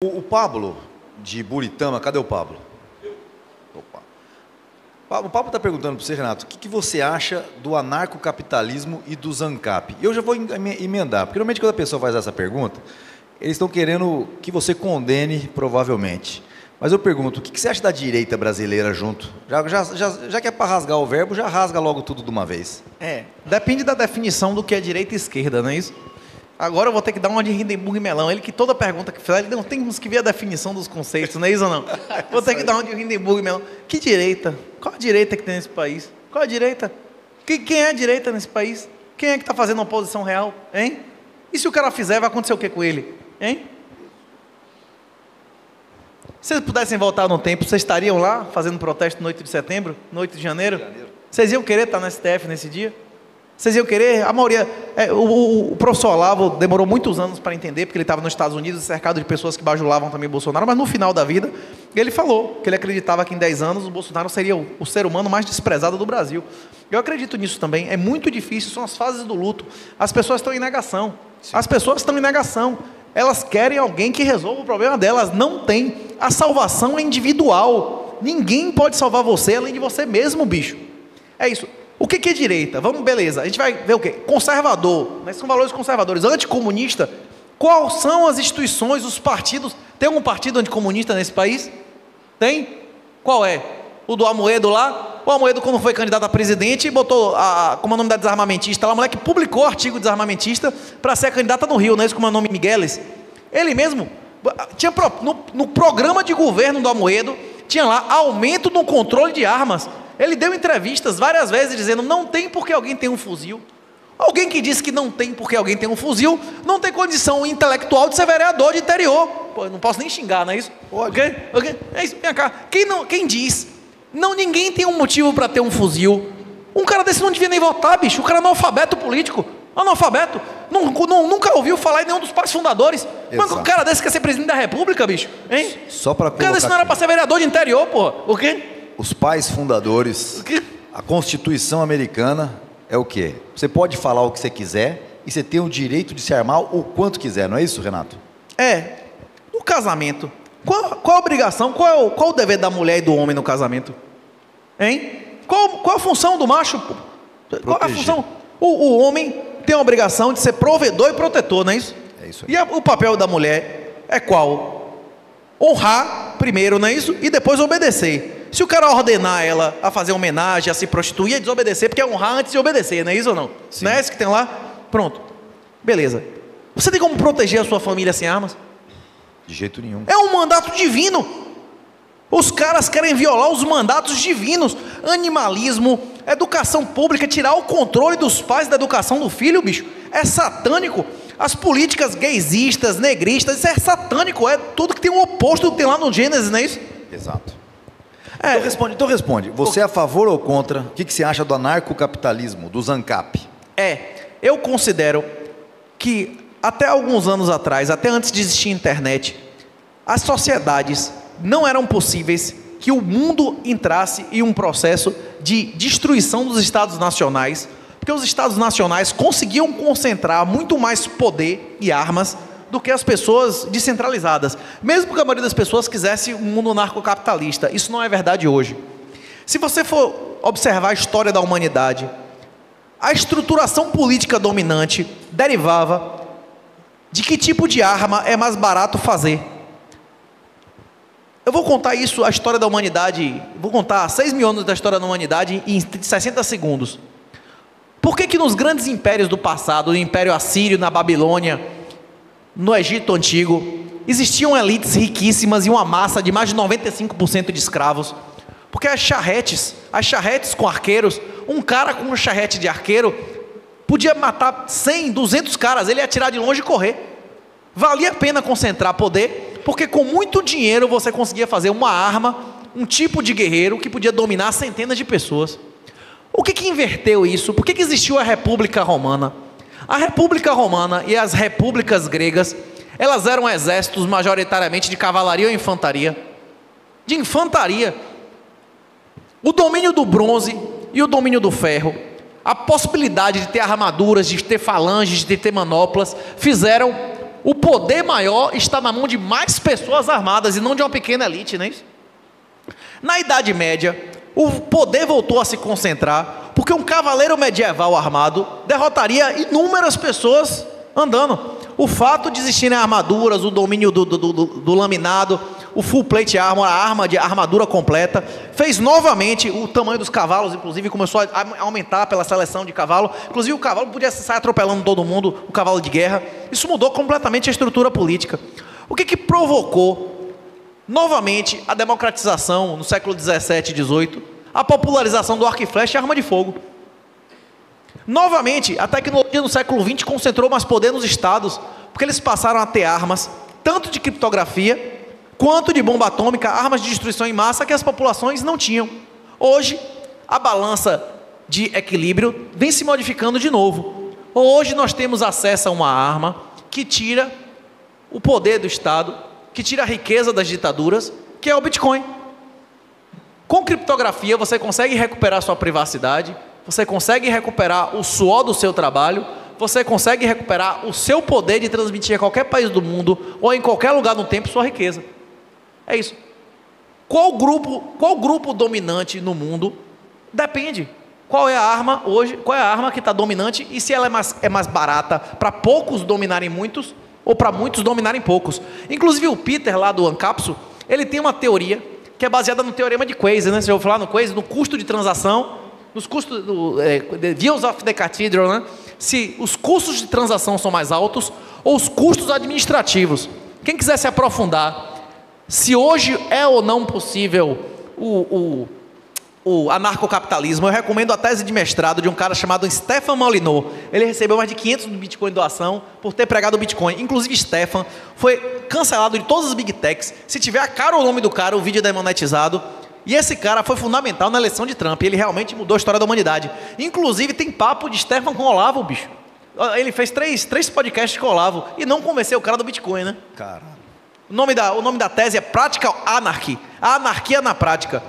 O Pablo, de Buritama, cadê o Pablo? Opa. O Pablo está perguntando para você, Renato, o que você acha do anarcocapitalismo e do ANCAP? Eu já vou emendar, porque normalmente quando a pessoa faz essa pergunta, eles estão querendo que você condene, provavelmente. Mas eu pergunto, o que você acha da direita brasileira junto? Já que é para rasgar o verbo, já rasga logo tudo de uma vez. Depende da definição do que é direita e esquerda, não é isso? Agora eu vou ter que dar uma de Hindenburg e Melão. Ele que toda pergunta que fizer, ele não temos que ver a definição dos conceitos, não é isso ou não? Vou ter que dar uma de Hindenburg e Melão. Que direita? Qual a direita que tem nesse país? Qual a direita? Quem é a direita nesse país? Quem é que está fazendo oposição real? Hein? E se o cara fizer, vai acontecer o que com ele? Hein? Se vocês pudessem voltar no tempo, vocês estariam lá fazendo protesto no 8 de setembro, no 8 de janeiro? Vocês iam querer estar no STF nesse dia? Vocês iam querer? A maioria... o professor Olavo demorou muitos anos para entender, porque ele estava nos Estados Unidos, cercado de pessoas que bajulavam também Bolsonaro, mas no final da vida, ele falou que ele acreditava que em 10 anos o Bolsonaro seria o ser humano mais desprezado do Brasil. Eu acredito nisso também. É muito difícil, são as fases do luto. As pessoas estão em negação. Sim. As pessoas estão em negação. Elas querem alguém que resolva o problema delas. Não tem. A salvação é individual. Ninguém pode salvar você além de você mesmo, bicho. É isso. O que é direita? Vamos, beleza. A gente vai ver o quê? Conservador. Mas são valores conservadores. Anticomunista. Quais são as instituições, os partidos? Tem algum partido anticomunista nesse país? Tem? Qual é? O do Amoedo lá? O Amoedo, quando foi candidato a presidente, botou, como é o nome da desarmamentista lá, a mulher que publicou artigo desarmamentista para ser candidata no Rio, não é isso, como é o nome, Migueles? Ele mesmo, tinha no programa de governo do Amoedo, tinha lá aumento no controle de armas. Ele deu entrevistas várias vezes dizendo, não tem porque alguém tem um fuzil. Alguém que disse que não tem porque alguém tem um fuzil, não tem condição intelectual de ser vereador de interior. Pô, eu não posso nem xingar, não é isso? Okay? É isso, vem cá. Quem diz? Não, ninguém tem um motivo para ter um fuzil. Um cara desse não devia nem votar, bicho. O cara é analfabeto político. Analfabeto. Nunca ouviu falar em nenhum dos pais fundadores. Mas um cara desse quer ser presidente da república, bicho? Hein? Só para colocar. O cara desse não era para ser vereador de interior, porra. O quê? Os pais fundadores, a Constituição americana é o quê? Você pode falar o que você quiser e você tem o direito de se armar o quanto quiser, não é isso, Renato? No casamento, qual a obrigação, qual o dever da mulher e do homem no casamento? Hein? Qual a função do macho? Qual a função? O homem tem a obrigação de ser provedor e protetor, não é isso? É isso aí. E o papel da mulher é qual? Honrar primeiro, não é isso? E depois obedecer. Se o cara ordenar ela a fazer homenagem, a se prostituir, é desobedecer, porque é honrar antes de obedecer, não é isso ou não? Sim. Não é isso que tem lá? Pronto. Beleza. Você tem como proteger a sua família sem armas? De jeito nenhum. É um mandato divino. Os caras querem violar os mandatos divinos. Animalismo, educação pública, tirar o controle dos pais da educação do filho, bicho. É satânico. As políticas gaysistas, negristas, isso é satânico. É tudo que tem o oposto do que tem lá no Gênesis, não é isso? Exato. Então responde. Você é a favor ou contra? O que você acha do anarcocapitalismo, do ANCAP? Eu considero que até alguns anos atrás, até antes de existir a internet, as sociedades não eram possíveis que o mundo entrasse em um processo de destruição dos estados nacionais, porque os estados nacionais conseguiam concentrar muito mais poder e armas do que as pessoas descentralizadas, mesmo que a maioria das pessoas quisesse um mundo narcocapitalista. Isso não é verdade hoje. Se você for observar a história da humanidade, a estruturação política dominante derivava de que tipo de arma é mais barato fazer. Eu vou contar isso, a história da humanidade, vou contar 6 mil anos da história da humanidade em 60 segundos. Por que nos grandes impérios do passado, no Império Assírio, na Babilônia, no Egito Antigo, existiam elites riquíssimas e uma massa de mais de 95% de escravos? Porque as charretes com arqueiros, um cara com um charrete de arqueiro podia matar 100, 200 caras, ele ia atirar de longe e correr. Valia a pena concentrar poder, porque com muito dinheiro você conseguia fazer uma arma, um tipo de guerreiro que podia dominar centenas de pessoas. O que inverteu isso? Por que existiu a República Romana? A República Romana e as repúblicas gregas, elas eram exércitos majoritariamente de cavalaria ou infantaria? De infantaria. O domínio do bronze e o domínio do ferro, a possibilidade de ter armaduras, de ter falanges, de ter manoplas, fizeram o poder maior está na mão de mais pessoas armadas e não de uma pequena elite, não é isso? Na Idade Média, o poder voltou a se concentrar porque um cavaleiro medieval armado derrotaria inúmeras pessoas andando. O fato de existirem armaduras, o domínio do laminado, o full plate armor, a armadura completa, fez novamente o tamanho dos cavalos, inclusive começou a aumentar pela seleção de cavalo. Inclusive o cavalo podia sair atropelando todo mundo, o cavalo de guerra. Isso mudou completamente a estrutura política. O que provocou novamente a democratização no século 17 e 18? A popularização do arco e flecha e arma de fogo. Novamente, a tecnologia no século XX concentrou mais poder nos estados, porque eles passaram a ter armas, tanto de criptografia, quanto de bomba atômica, armas de destruição em massa que as populações não tinham. Hoje, a balança de equilíbrio vem se modificando de novo. Hoje nós temos acesso a uma arma que tira o poder do Estado, que tira a riqueza das ditaduras, que é o Bitcoin. Com criptografia você consegue recuperar sua privacidade, você consegue recuperar o suor do seu trabalho, você consegue recuperar o seu poder de transmitir a qualquer país do mundo ou em qualquer lugar no tempo sua riqueza. É isso. Qual grupo dominante no mundo? Depende. Qual é a arma hoje? Qual é a arma que está dominante e se ela é mais barata para poucos dominarem muitos ou para muitos dominarem poucos? Inclusive o Peter lá do Ancapsu, ele tem uma teoria que é baseada no teorema de Quasi, né? Você já ouviu falar no Quasi? No custo de transação, nos custos the views of the cathedral, né? Se os custos de transação são mais altos ou os custos administrativos. Quem quiser se aprofundar, se hoje é ou não possível o anarcocapitalismo, eu recomendo a tese de mestrado de um cara chamado Stefan Molyneux. Ele recebeu mais de 500 Bitcoin de doação por ter pregado o Bitcoin. Inclusive Stefan foi cancelado de todas as Big Techs. Se tiver a cara ou o nome do cara, o vídeo é demonetizado. E esse cara foi fundamental na eleição de Trump. Ele realmente mudou a história da humanidade. Inclusive tem papo de Stefan com o Olavo, bicho. Ele fez três podcasts com o Olavo e não convenceu o cara do Bitcoin, né? Caralho. O nome da tese é Practical Anarchy. A anarquia na prática.